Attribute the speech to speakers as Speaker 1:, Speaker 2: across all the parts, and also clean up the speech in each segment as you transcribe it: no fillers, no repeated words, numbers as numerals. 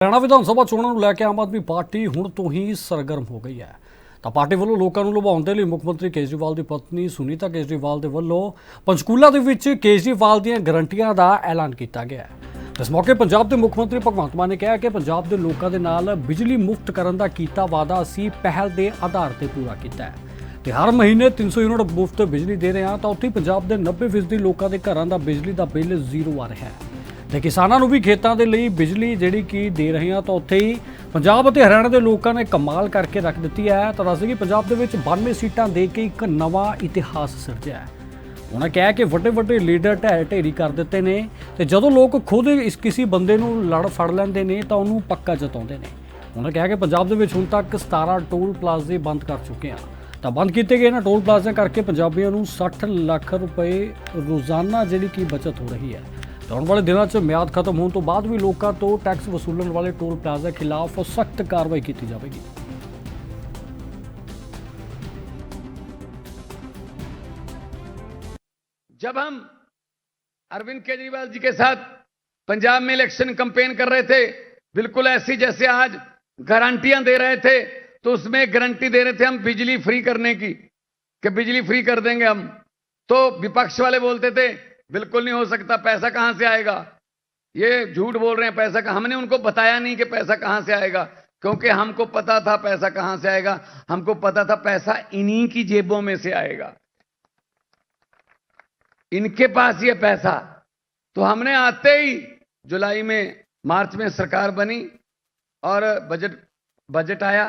Speaker 1: हरियाणा विधानसभा चोਣਾਂ ਨੂੰ ਲੈ ਕੇ ਆਮ ਆਦਮੀ ਪਾਰਟੀ ਹੁਣ ਤੋਂ ਹੀ ਸਰਗਰਮ ਹੋ ਗਈ ਹੈ। ਤਾਂ ਪਾਰਟੀ ਵੱਲੋਂ ਲੋਕਾਂ ਨੂੰ ਲੁਭਾਉਣ ਦੇ ਲਈ ਮੁੱਖ ਮੰਤਰੀ ਕੇਜਰੀਵਾਲ ਦੀ ਪਤਨੀ ਸੁਨੀਤਾ ਕੇਜਰੀਵਾਲ ਦੇ ਵੱਲੋਂ ਪੰਚਕੂਲਾ ਦੇ ਵਿੱਚ ਕੇਜਰੀਵਾਲ ਦੀਆਂ ਗਰੰਟੀਆਂ ਦਾ ਐਲਾਨ ਕੀਤਾ ਗਿਆ ਹੈ। ਇਸ ਮੌਕੇ ਪੰਜਾਬ ਦੇ ਮੁੱਖ ਮੰਤਰੀ ਭਗਵੰਤ ਮਾਨ ਨੇ ਕਿਹਾ ਕਿ ਪੰਜਾਬ ਦੇ ਲੋਕਾਂ ਦੇ ਨਾਲ ਬਿਜਲੀ ਮੁਫਤ ਕਰਨ ਦਾ ਕੀਤਾ ਵਾਅਦਾ ਅਸੀਂ ਪਹਿਲ ਦੇ ਆਧਾਰ ਤੇ ਪੂਰਾ ਕੀਤਾ ਹੈ ਤੇ ਹਰ ਮਹੀਨੇ 300 ਯੂਨਿਟ ਮੁਫਤ ਬਿਜਲੀ ਦੇ ਰਹੇ ਹਾਂ। ਤਾਂ ਉੱਥੇ ਪੰਜਾਬ ਦੇ 90% ਲੋਕਾਂ ਦੇ ਘਰਾਂ ਦਾ ਬਿਜਲੀ ਦਾ ਬਿੱਲ ਜ਼ੀਰੋ ਆ ਰਿਹਾ ਹੈ ਤੇ ਕਿਸਾਨਾਂ ਨੂੰ ਵੀ ਖੇਤਾਂ ਦੇ ਲਈ ਬਿਜਲੀ ਜਿਹੜੀ ਕਿ ਦੇ ਰਹੇ ਹਾਂ। ਤਾਂ ਉੱਥੇ ਹੀ ਪੰਜਾਬ ਅਤੇ ਹਰਿਆਣਾ ਦੇ ਲੋਕਾਂ ਨੇ ਕਮਾਲ ਕਰਕੇ ਰੱਖ ਦਿੱਤੀ ਹੈ। ਤਾਂ ਦੱਸਦੇ ਕਿ ਪੰਜਾਬ ਦੇ ਵਿੱਚ 92 ਸੀਟਾਂ ਦੇ ਕੇ ਇੱਕ ਨਵਾਂ ਇਤਿਹਾਸ ਸਿਰਜਿਆ ਹੈ। ਉਹਨਾਂ ਕਿਹਾ ਕਿ ਵੱਡੇ ਵੱਡੇ ਲੀਡਰ ਢੇਰੀ ਕਰ ਦਿੱਤੇ ਨੇ ਤੇ ਜਦੋਂ ਲੋਕ ਖੁਦ ਇਸ ਕਿਸੇ ਬੰਦੇ ਨੂੰ ਲੜ ਫੜ ਲੈਂਦੇ ਨੇ ਤਾਂ ਉਹਨੂੰ ਪੱਕਾ ਜਤਾਉਂਦੇ ਨੇ। ਉਹਨਾਂ ਕਿਹਾ ਕਿ ਪੰਜਾਬ ਦੇ ਵਿੱਚ ਹੁਣ ਤੱਕ 17 ਟੋਲ ਪਲਾਜ਼ੇ ਬੰਦ ਕਰ ਚੁੱਕੇ ਆ। ਤਾਂ ਬੰਦ ਕੀਤੇ ਗਏ ਇਹਨਾਂ ਟੋਲ ਪਲਾਜ਼ਿਆਂ ਕਰਕੇ ਪੰਜਾਬੀਆਂ ਨੂੰ 60 ਲੱਖ ਰੁਪਏ ਰੋਜ਼ਾਨਾ ਜਿਹੜੀ ਕਿ ਬਚਤ ਹੋ ਰਹੀ ਹੈ। ਆਉਣ ਵਾਲੇ ਦਿਨਾਂ 'ਚ ਮਿਆਦ ਖਤਮ ਹੋਣ ਤੋਂ ਬਾਅਦ ਵੀ ਲੋਕਾਂ ਤੋਂ ਟੈਕਸ ਵਸੂਲਣ ਵਾਲੇ ਟੋਲ ਪਲਾਜ਼ਾ ਖਿਲਾਫ ਸਖਤ ਕਾਰਵਾਈ ਕੀਤੀ ਜਾਵੇਗੀ।
Speaker 2: जब हम अरविंद केजरीवाल जी के साथ पंजाब में इलेक्शन कैंपेन कर रहे थे, बिल्कुल ऐसी जैसे आज गारंटियां दे रहे थे, तो उसमें गारंटी दे रहे थे हम बिजली फ्री करने की, कि बिजली फ्री कर देंगे हम। तो विपक्ष वाले बोलते थे बिल्कुल नहीं हो सकता, पैसा कहां से आएगा, ये झूठ बोल रहे हैं पैसा का। हमने उनको बताया नहीं कि पैसा कहां से आएगा, क्योंकि हमको पता था पैसा कहां से आएगा। हमको पता था पैसा इन्हीं की जेबों में से आएगा, इनके पास ये पैसा। तो हमने आते ही जुलाई में मार्च में सरकार बनी और बजट आया,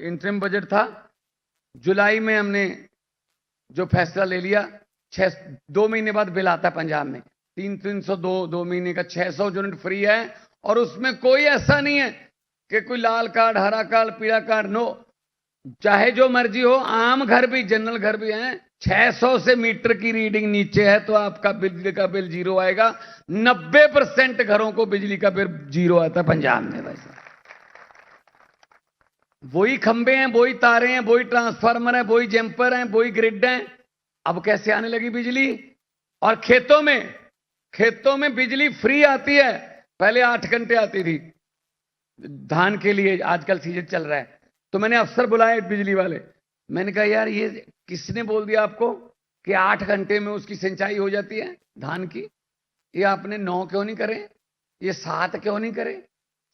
Speaker 2: इंटरिम बजट था। जुलाई में हमने जो फैसला ले लिया, 2 महीने बाद बिल आता है पंजाब में 302 महीने का 600 यूनिट फ्री है। और उसमें कोई ऐसा नहीं है कि कोई लाल कार्ड, हरा कार्ड, पीला कार्ड, नो, चाहे जो मर्जी हो। आम घर भी, जनरल घर भी हैं, 600 से मीटर की रीडिंग नीचे है तो आपका बिजली का बिल जीरो आएगा। 90% घरों को बिजली का बिल जीरो आता है पंजाब में। वैसे वही खंबे हैं, वही तारे हैं, वही ट्रांसफार्मर है, वही जंपर हैं, वही ग्रिड हैं। अब कैसे आने लगी बिजली? और खेतों में बिजली फ्री आती है। पहले 8 घंटे आती थी धान के लिए, आजकल सीजन चल रहा है। तो मैंने अफसर बुलाए बिजली वाले, मैंने कहा यार ये किसने बोल दिया आपको कि 8 घंटे में उसकी सिंचाई हो जाती है धान की? ये आपने 9 क्यों नहीं करे, ये 7 क्यों नहीं करे,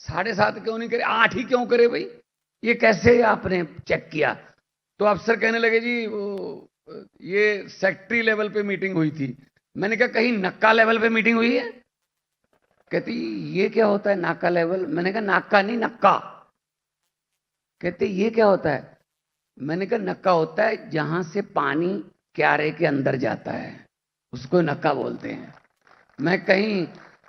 Speaker 2: 7.5 क्यों नहीं करे, 8 ही क्यों करे भाई? ये कैसे आपने चेक किया? तो अफसर कहने लगे जी ये सेक्रेटरी लेवल पे मीटिंग हुई थी। मैंने कहा कहीं नक्का लेवल पे मीटिंग हुई है? कहती ये क्या होता है नाका लेवल? मैंने कहा नाका नहीं, नक्का। कहते ये क्या होता है? मैंने कहा नक्का होता है जहां से पानी क्यारे के अंदर जाता है, उसको नक्का बोलते हैं। मैं कहीं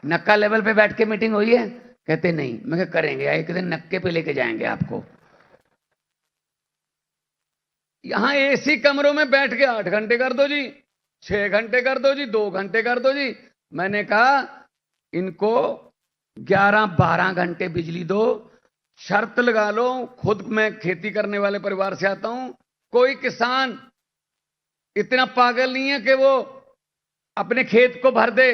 Speaker 2: नक्का लेवल पे बैठ के मीटिंग हुई है? कहते नहीं। मैं कहा करेंगे, एक दिन नक्के पे लेके जाएंगे आपको। यहां एसी कमरों में बैठ के 8 घंटे कर दो जी, 6 घंटे कर दो जी, 2 घंटे कर दो जी। मैंने कहा इनको 11-12 घंटे बिजली दो। शर्त लगा लो, खुद मैं खेती करने वाले परिवार से आता हूं, कोई किसान इतना पागल नहीं है कि वो अपने खेत को भर दे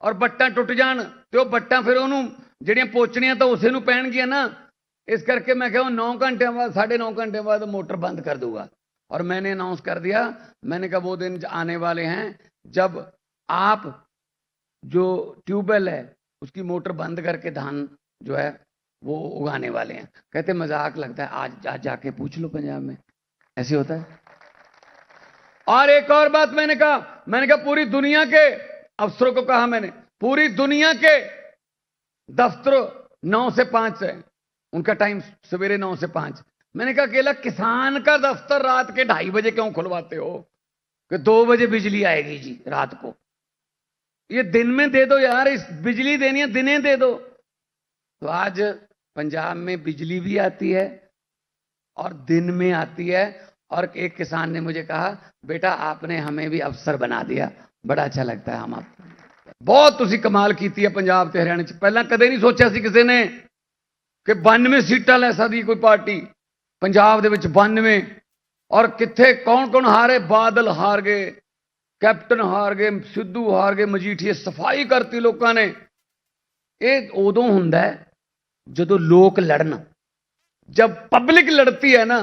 Speaker 2: और बट्टा टुट जान तो बट्टा फिर उन्होंने ਜਿਹੜੀਆਂ ਪੋਚਣੀਆਂ ਤਾਂ ਉਸੇ ਨੂੰ ਪੈਣਗੀਆਂ ना। इस करके मैं कहा 9 घंटे बाद, 9.5 घंटे बाद मोटर बंद कर दूंगा। और मैंने अनाउंस कर दिया, मैंने कहा वो दिन आने वाले हैं जब आप जो ट्यूबवेल है उसकी मोटर बंद करके धान जो है वो उगाने वाले हैं। कहते मजाक लगता है, आज जाके पूछ लो पंजाब में ऐसे होता है। और एक और बात मैंने कहा पूरी दुनिया के अफसरों को कहा, मैंने पूरी दुनिया के दफ्तरों 9 से 5 है उनका टाइम, सवेरे 9 से 5। मैंने कहा अकेला किसान का दफ्तर रात के 2:30 बजे क्यों खुलवाते हो कि 2 बजे बिजली आएगी जी रात को? ये दिन में दे दो यार, इस बिजली देनी है दिने दे दो। तो आज पंजाब में बिजली भी आती है और दिन में आती है। और एक किसान ने मुझे कहा बेटा आपने हमें भी अफसर बना दिया, बड़ा अच्छा लगता है। हम आप बहुत तुसी कमाल की है पंजाब ते हरियाणा च, पहला कदे नहीं सोचा सी किसी ने कि 92 सीटां लै सकदी कोई पार्टी पंजाब दे विच 92। और किथे कौन कौन हारे? बादल हार गए, कैप्टन हार गए, सिद्धू हार गए, मजीठीए सफाई करती लोगों ने। ये उदों हुंदा है जो लोक लड़ना, जब पब्लिक लड़ती है ना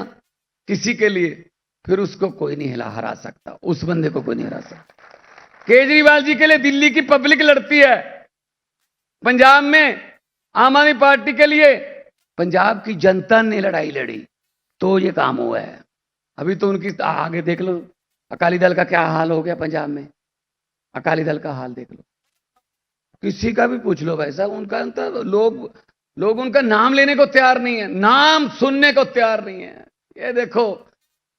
Speaker 2: किसी के लिए, फिर उसको कोई नहीं हरा सकता, उस बंदे को कोई नहीं हरा सकता। केजरीवाल जी के लिए दिल्ली की पब्लिक लड़ती है, पंजाब में आम आदमी पार्टी के लिए पंजाब की जनता ने लड़ाई लड़ी, तो ये काम हुआ है। अभी तो उनकी आगे देख लो, अकाली दल का क्या हाल हो गया पंजाब में, अकाली दल का हाल देख लो, किसी का भी पूछ लो भाई साहब, उनका तो लोग उनका नाम लेने को तैयार नहीं है, नाम सुनने को तैयार नहीं है। ये देखो,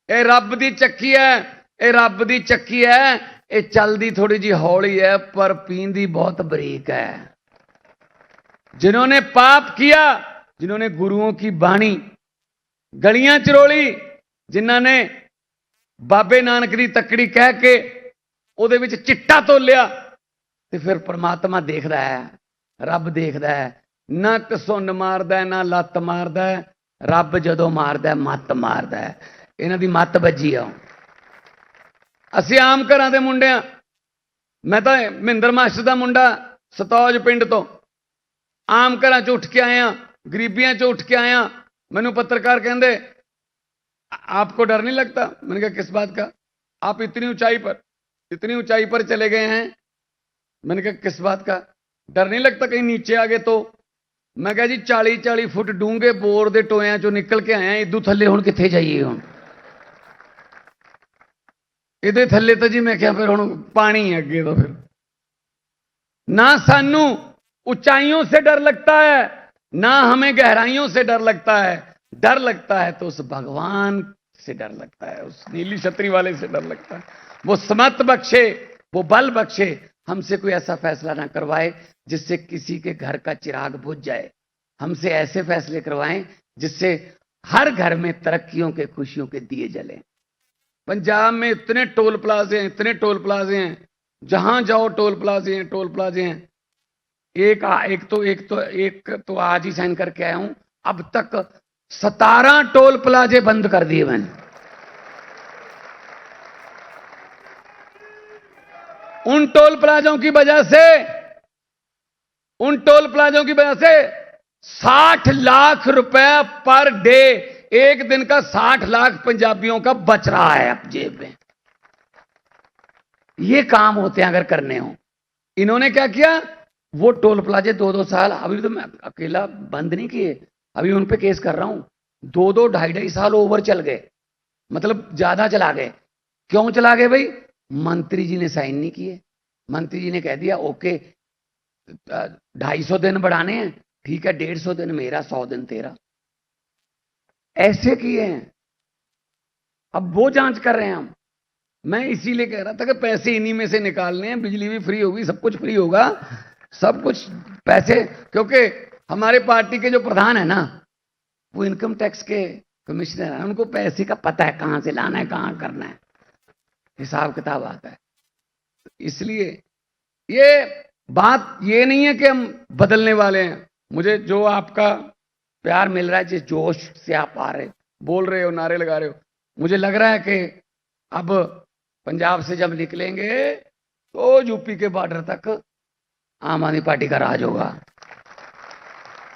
Speaker 2: ये रब दी चक्की है, ये रब दी चक्की है, ये चलदी थोड़ी जी हौली है पर पींदी बहुत बरीक है। जिन्होंने पाप किया, जिन्होंने गुरुओं की बाणी गलियां चरोली, जिन्होंने बाबे नानक दी तकड़ी कह के ਉਹਦੇ ਵਿੱਚ चिट्टा तोलिया, ਤੇ ਫਿਰ परमात्मा देखदा है, रब देखदा है, ना घसुंड मारदा है ना लत्त मारदा है, रब जदों मारदा है मत मारदा है। इन्हां दी मत ਵੱਜੀ आ। ਅਸੀਂ आम घरां दे मुंडे आ, मैं तो ਮਹਿੰਦਰ मास्टर दा मुंडा सतौज पिंड तो आम घरां च उठ के आया, गरीबियां च उठ के आया। मैनू पत्रकार कहंदे आपको डर नहीं लगता? मैंने कहा किस बात का? आप इतनी ऊंचाई पर चले गए हैं। मैंने कहा किस बात का डर नहीं लगता कहीं नीचे आ गए तो? मैं कहा जी 40-40 फुट डूंगे बोर दे टोया चो निकल के आए, इदू थले हुण किथे जाइए? हुण इदे थले तो जी मैं क्या फिर हुण पानी है अगे, तो फिर ना सानू ऊंचाइयों से डर लगता है ना हमें गहराइयों से डर लगता है। डर लगता है तो उस भगवान से डर लगता है, उस नीली छतरी वाले से डर लगता है। वो समत बख्शे, वो बल बख्शे, हमसे कोई ऐसा फैसला ना करवाए जिससे किसी के घर का चिराग बुझ जाए। हमसे ऐसे फैसले करवाएं जिससे हर घर में तरक्कियों के, खुशियों के दिए जलें। पंजाब में इतने टोल प्लाजे हैं, इतने टोल प्लाजे हैं, जहां जाओ टोल प्लाजे हैं, टोल प्लाजे हैं। एक तो आज ही साइन करके आया हूं, अब तक 17 टोल प्लाजे बंद कर दिए मैंने। उन टोल प्लाजों की वजह से 60 लाख रुपए पर डे, एक दिन का 60 लाख पंजाबियों का बच रहा है अब जेब में। ये काम होते हैं अगर करने हो। इन्होंने क्या किया, वो टोल प्लाजे 2-2 साल, अभी तो मैं अकेला बंद नहीं किए, अभी उन पे केस कर रहा हूं। 2-2, 2.5 साल ओवर चल गए, मतलब ज्यादा चला गए। क्यों चला गए भाई? मंत्री जी ने साइन नहीं किए। मंत्री जी ने कह दिया ओके 250 दिन बढ़ाने हैं, ठीक है 150 दिन मेरा, 100 दिन तेरा। ऐसे किए हैं। अब वो जांच कर रहे हैं हम। मैं इसीलिए कह रहा था कि पैसे इन्हीं में से निकालने हैं, बिजली भी फ्री होगी, सब कुछ फ्री होगा, सब कुछ पैसे। क्योंकि हमारे पार्टी के जो प्रधान है ना, वो इनकम टैक्स के कमिश्नर है, उनको पैसे का पता है कहां से लाना है, कहां करना है, हिसाब किताब आता है। इसलिए ये बात ये नहीं है कि हम बदलने वाले हैं। मुझे जो आपका प्यार मिल रहा है, जिस जोश से आप आ रहे, बोल रहे हो, नारे लगा रहे हो, मुझे लग रहा है कि अब पंजाब से जब निकलेंगे तो यूपी के बॉर्डर तक आम आदमी पार्टी का राज होगा।